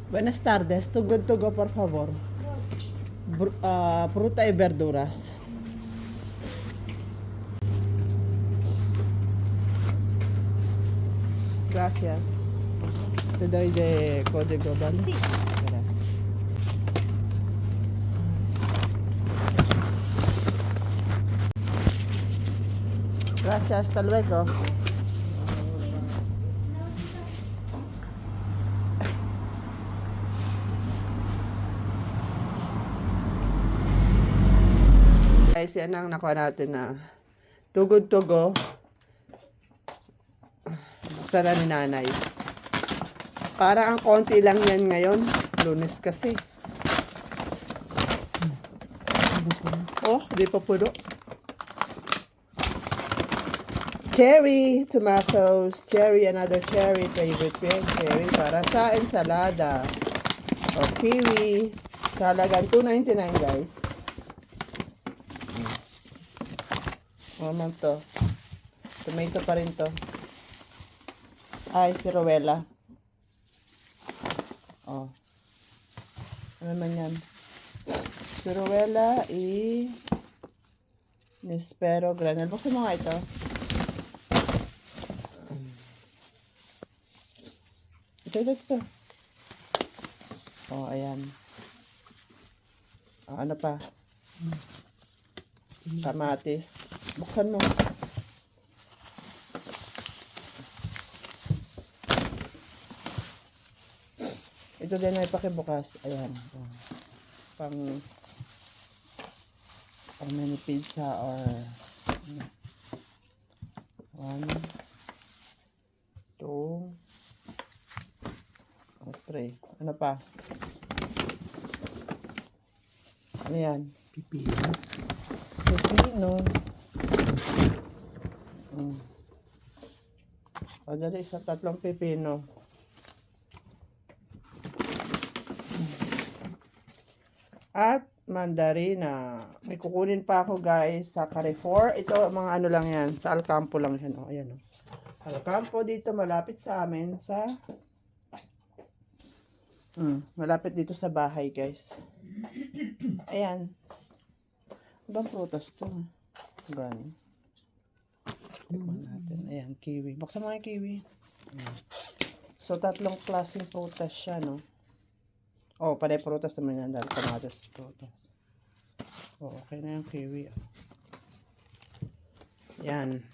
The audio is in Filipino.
Buenas tardes. Too good to go, por favor. Fruta y verduras. Gracias. Te doy de código, ¿vale? Sí. Espera. Gracias, hasta luego. Guys, yan ang nakuha natin na too good to go. Buksan na ni nanay. Parang ang konti lang yan ngayon. Lunes kasi. Oh, di pa puno. Cherry, tomatoes, cherry, another cherry, favorite cherry para sa ensalada. O kiwi, sa halagang $2.99 guys. Naman to. Tomato pa rin to. Ay, si Rowella. Oh. Ano naman yan? Si Rowella Nespero granel. Buksan mo nga ito. Ito. Oh, ayan. Oh, ano pa? Kamatis. Buksan mo. Ito din ay pakibukas. Ayan. Oh. Pang mini pizza or 1, 2, 3. Ano pa? Ano yan? Pipino. Pipino. O, dali, isa 3 pipino. At mandarina. May kukunin pa ako guys sa Carrefour. Ito, mga ano lang yan. Sa Alcampo lang yan. O, ayan o. Alcampo dito, malapit sa amin sa... malapit dito sa bahay guys. Ayan. Ibang prutas to. Gani. Tignan natin. Ayan, kiwi. Buksan mo yung kiwi. Ayan. So, 3 klaseng prutas siya, no? Oh, panay prutas naman yan. Dahil kamatas prutas. Oh, okay na yung kiwi. Yan.